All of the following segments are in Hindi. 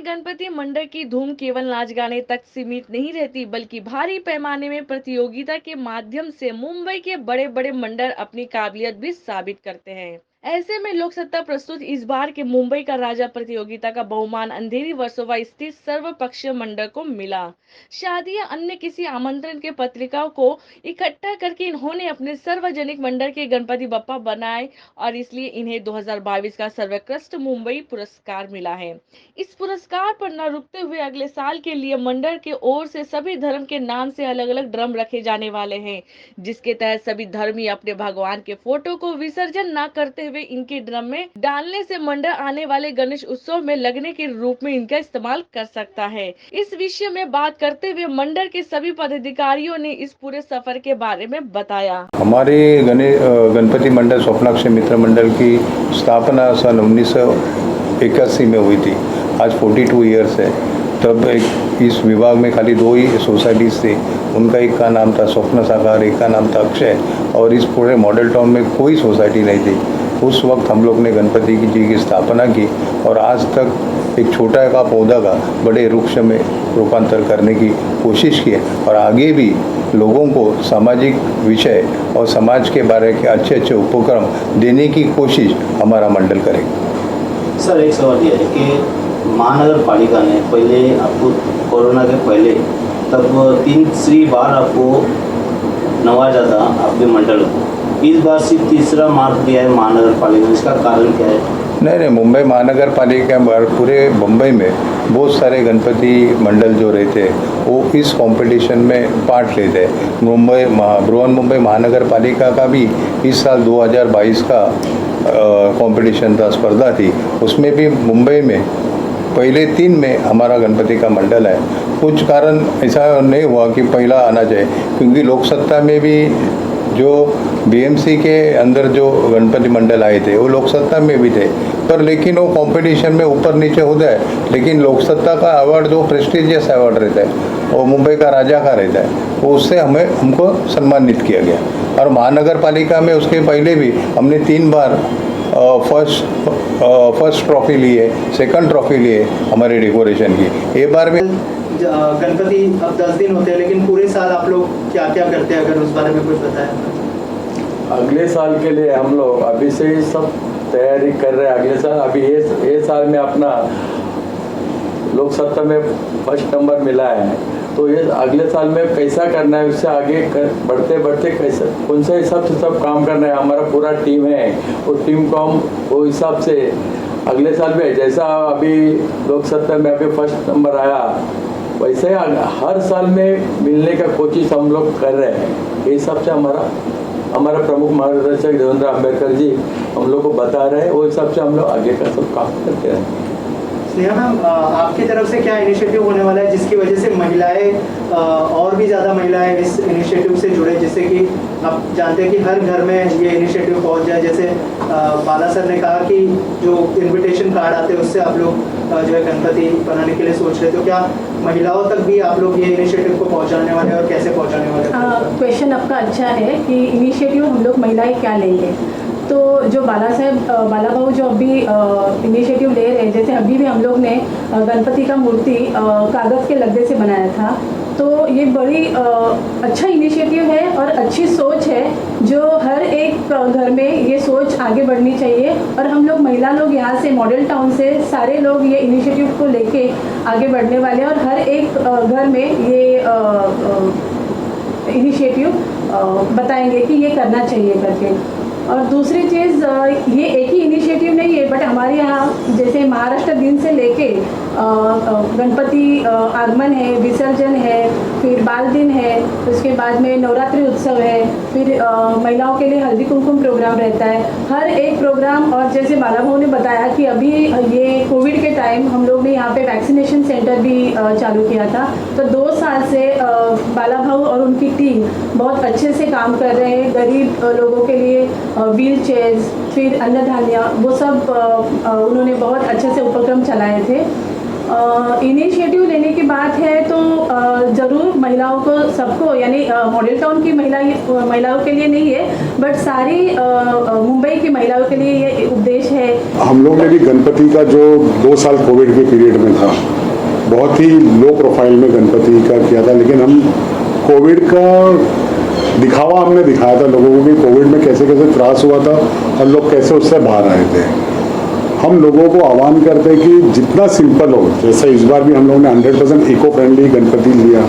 गणपति मंडल की धूम केवल नाच गाने तक सीमित नहीं रहती, बल्कि भारी पैमाने में प्रतियोगिता के माध्यम से मुंबई के बड़े बड़े मंडल अपनी काबिलियत भी साबित करते हैं। ऐसे में लोक सत्ता प्रस्तुत इस बार के मुंबई का राजा प्रतियोगिता का बहुमान अंधेरी वर्सोवा स्थित सर्वपक्षीय मंडल को मिला। शादी या अन्य किसी आमंत्रण के पत्रिकाओं को इकट्ठा करके इन्होंने अपने सार्वजनिक मंडल के गणपति बप्पा बनाए और इसलिए इन्हें 2022 का सर्वोत्कृष्ट मुंबई पुरस्कार मिला है। इस पुरस्कार पर न रुकते हुए अगले साल के लिए मंडल के ओर से सभी धर्म के नाम से अलग अलग ड्रम रखे जाने वाले हैं, जिसके तहत सभी धर्मी अपने भगवान के फोटो को विसर्जन न करते हुए इनके ड्रम में डालने से मंडल आने वाले गणेश उत्सव में लगने के रूप में इनका इस्तेमाल कर सकता है। इस विषय में बात करते हुए मंडल के सभी पदाधिकारियों ने इस पूरे सफर के बारे में बताया। हमारे गणपति मंडल स्वप्नाक्षी मित्र मंडल की स्थापना सन 1981 में हुई थी। आज 42 ईयर्स है। तब इस विभाग में खाली 2 ही सोसाइटीज़ थी। उनका एक का नाम था स्वप्न साकार, एक का नाम था अक्षय, और इस पूरे मॉडल टाउन में कोई सोसाइटी नहीं थी। उस वक्त हम लोग ने गणपति जी की स्थापना की और आज तक एक छोटा का पौधा का बड़े वृक्ष में रूपांतर करने की कोशिश की है और आगे भी लोगों को सामाजिक विषय और समाज के बारे के अच्छे अच्छे उपक्रम देने की कोशिश हमारा मंडल करेगा। सर, एक सवाल यह है कि महानगर पालिका ने पहले आपको कोरोना के पहले तब 3 बार आपको नवाजा था आपके मंडल को। इस बार सिर्फ तीसरा मार्क दिया है महानगर पालिका ने, इसका कारण क्या है? नहीं, मुंबई महानगर पालिका पूरे मुंबई में बहुत सारे गणपति मंडल जो रहते हैं वो इस कंपटीशन में पार्ट लेते हैं। बृहन मुंबई महानगर पालिका का भी इस साल 2022 का कंपटीशन था, स्पर्धा थी। उसमें भी मुंबई में पहले 3 में हमारा गणपति का मंडल है। कुछ कारण ऐसा नहीं हुआ कि पहला आना चाहिए, क्योंकि लोक सत्ता में भी जो बीएमसी के अंदर जो गणपति मंडल आए थे वो लोक सत्ता में भी थे, पर लेकिन वो कंपटीशन में ऊपर नीचे होता है। लेकिन लोक सत्ता का अवार्ड जो प्रेस्टिजियस अवार्ड रहता है वो मुंबई का राजा का रहता है, वो उससे हमको सम्मानित किया गया। और महानगर पालिका में उसके पहले भी हमने 3 बार फर्स्ट ट्रॉफी ली है, सेकंड ट्रॉफी ली है हमारे डेकोरेशन की। एक बार में गणपति अब 10 दिन होते हैं, लेकिन पूरे साल आप लोग क्या क्या करते हैं, अगर उस बारे में कुछ बताएं। अगले साल के लिए हम लोग अभी से ही सब तैयारी कर रहे हैं। अगले साल अभी ये साल में अपना लोक सत्ता में फर्स्ट नंबर मिला है, तो ये अगले साल में कैसा करना है, उससे आगे बढ़ते बढ़ते कैसा कौन से हिसाब से सब काम करना है। हमारा पूरा टीम है, उस टीम को हम वो हिसाब से अगले साल में जैसा अभी लोक सत्ता में अभी फर्स्ट नंबर आया वैसे हर साल में मिलने का कोशिश हम लोग कर रहे हैं। ये हिसाब से हमारा प्रमुख मार्गदर्शक देवेंद्र अम्बेडकर जी हम लोग को बता रहे हैं, वो हिसाब से हम लोग आगे का सब काम करते हैं। स्नेहा मैम, आपकी तरफ से क्या इनिशिएटिव होने वाला है जिसकी वजह से महिलाएं और भी ज़्यादा महिलाएं इस इनिशिएटिव से जुड़े, जिससे कि आप जानते हैं कि हर घर में ये इनिशिएटिव पहुंच जाए। जैसे बाला सर ने कहा कि जो इनविटेशन कार्ड आते हैं उससे आप लोग जो है गणपति बनाने के लिए सोच रहे, तो क्या महिलाओं तक भी आप लोग ये इनिशिएटिव को पहुँचाने वाले और कैसे पहुँचाने वाले? क्वेश्चन आपका अच्छा है कि इनिशिएटिव हम लोग महिलाएं क्या लेंगे। तो जो बाला भाऊ जो अभी इनिशिएटिव ले रहे हैं, जैसे अभी भी हम लोग ने गणपति का मूर्ति कागज़ के लद्दे से बनाया था, तो ये बड़ी अच्छा इनिशिएटिव है और अच्छी सोच है जो हर एक घर में ये सोच आगे बढ़नी चाहिए। और हम लोग महिला लोग यहाँ से मॉडल टाउन से सारे लोग ये इनिशिएटिव को लेके आगे बढ़ने वाले हैं और हर एक घर में ये इनिशिएटिव बताएंगे कि ये करना चाहिए करके। और दूसरी चीज़, ये एक ही इनिशिएटिव नहीं है, बट हमारे यहाँ जैसे महाराष्ट्र दिन से लेके गणपति आगमन है, विसर्जन है, फिर बाल दिन है, उसके बाद में नवरात्रि उत्सव है, फिर महिलाओं के लिए हल्दी कुमकुम प्रोग्राम रहता है, हर एक प्रोग्राम। और जैसे बाला भाऊ ने बताया कि अभी ये कोविड के टाइम हम लोग ने यहाँ पे वैक्सीनेशन सेंटर भी चालू किया था, तो 2 साल से बाला भाऊ और उनकी टीम बहुत अच्छे से काम कर रहे हैं। गरीब लोगों के लिए व्हील चेयर्स, फिर अन्न धान्य, वो सब उन्होंने बहुत अच्छे से उपक्रम चलाए थे। इनिशिएटिव लेने की बात है तो ज़रूर महिलाओं को सबको, यानी मॉडल टाउन की महिलाओं के लिए नहीं है, बट सारी मुंबई की महिलाओं के लिए ये उद्देश्य है। हम लोग ने भी गणपति का जो 2 साल कोविड के पीरियड में था बहुत ही लो प्रोफाइल में गणपति का किया था, लेकिन हम कोविड का दिखावा हमने दिखाया था लोगों को कि कोविड में कैसे कैसे त्रास हुआ था और लोग कैसे उससे बाहर आए थे। हम लोगों को आह्वान करते हैं कि जितना सिंपल हो, जैसे इस बार भी हम लोगों ने 100% इको फ्रेंडली गणपति लिया।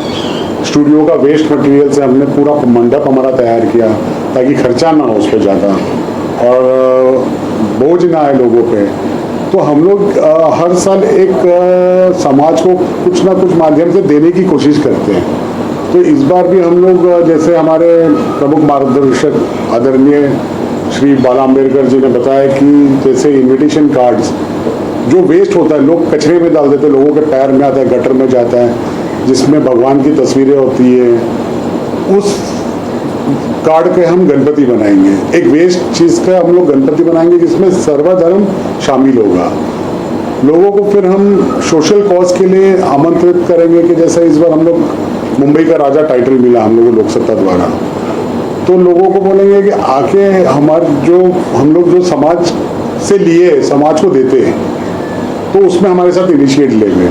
स्टूडियो का वेस्ट मटेरियल से हमने पूरा मंडप हमारा तैयार किया ताकि खर्चा ना हो उस पर ज़्यादा और बोझ ना आए लोगों पे। तो हम लोग हर साल एक समाज को कुछ ना कुछ माध्यम से देने की कोशिश करते हैं। तो इस बार भी हम लोग जैसे हमारे प्रमुख मार्गदर्शक आदरणीय श्री बाला अम्बेडकर जी ने बताया कि जैसे इनविटेशन कार्ड्स जो वेस्ट होता है लोग कचरे में डाल देते हैं, लोगों के पैर में आता है, गटर में जाता है, जिसमें भगवान की तस्वीरें होती है, उस कार्ड के हम गणपति बनाएंगे। एक वेस्ट चीज़ का हम लोग गणपति बनाएंगे जिसमें सर्वधर्म शामिल होगा। लोगों को फिर हम सोशल कॉज के लिए आमंत्रित करेंगे कि जैसे इस बार हम लोग मुंबई का राजा टाइटल मिला हम लोगों को लोक सत्ता द्वारा, तो लोगों को बोलेंगे कि आके हम लोग जो समाज से लिए समाज को देते हैं, तो उसमें हमारे साथ इनिशिएट लेंगे।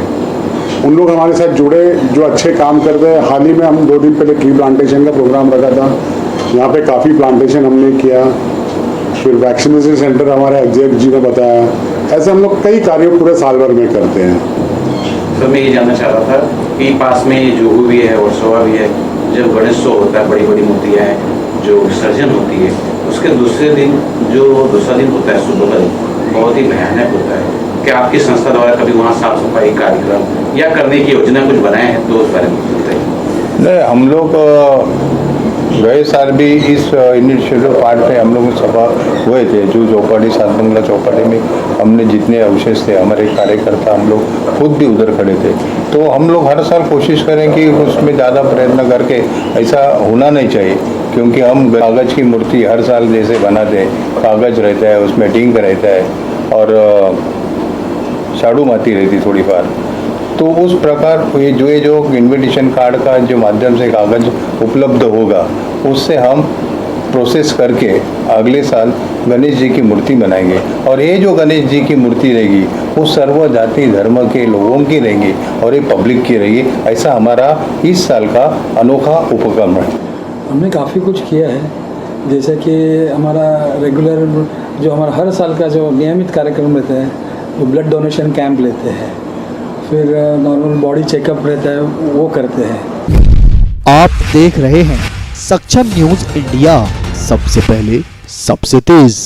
उन लोग हमारे साथ जुड़े जो अच्छे काम करते हैं। हाल ही में हम 2 दिन पहले ट्री प्लांटेशन का प्रोग्राम रखा था, यहाँ पे काफ़ी प्लांटेशन हमने किया। फिर वैक्सीनेशन सेंटर हमारे अध्यक्ष जी ने बताया। ऐसे हम लोग कई कार्य पूरे साल भर में करते हैं। सर मैं ये जानना चाह रहा था कि पास में जोगू भी है और सोवा भी है, जब गणेशोत्सव होता है बड़ी बड़ी मूर्तियाँ हैं जो विसर्जन होती है, उसके दूसरा दिन होता है सुबह का दिन, बहुत ही भयानक होता है। क्या आपकी संस्था द्वारा कभी वहाँ साफ सफाई कार्यक्रम या करने की योजना कुछ बनाए हैं तो उस बारे में बताइए। नहीं, हम लोग गए साल भी इस इनिशिएटिव पार्ट में हम लोग सभा हुए थे। जो चौपाटी सात बंगला चौपाटी में हमने जितने अवशेष थे हमारे कार्यकर्ता हम लोग खुद भी उधर खड़े थे। तो हम लोग हर साल कोशिश करें कि उसमें ज़्यादा प्रयत्न करके, ऐसा होना नहीं चाहिए क्योंकि हम कागज़ की मूर्ति हर साल जैसे बनाते हैं, कागज़ रहता है उसमें डिंक रहता है और झाड़ू माती रहती थोड़ी बार। तो उस प्रकार ये जो इनविटेशन कार्ड का जो माध्यम से कागज़ उपलब्ध होगा उससे हम प्रोसेस करके अगले साल गणेश जी की मूर्ति बनाएंगे। और ये जो गणेश जी की मूर्ति रहेगी वो सर्व जाति धर्म के लोगों की रहेगी और ये पब्लिक की रहेगी। ऐसा हमारा इस साल का अनोखा उपक्रम है। हमने काफ़ी कुछ किया है, जैसे कि हमारा रेगुलर जो हमारा हर साल का जो नियमित कार्यक्रम रहता है, वो ब्लड डोनेशन कैंप लेते हैं, फिर नॉर्मल बॉडी चेकअप रहता है वो करते हैं। आप देख रहे हैं सक्षम न्यूज इंडिया, सबसे पहले सबसे तेज।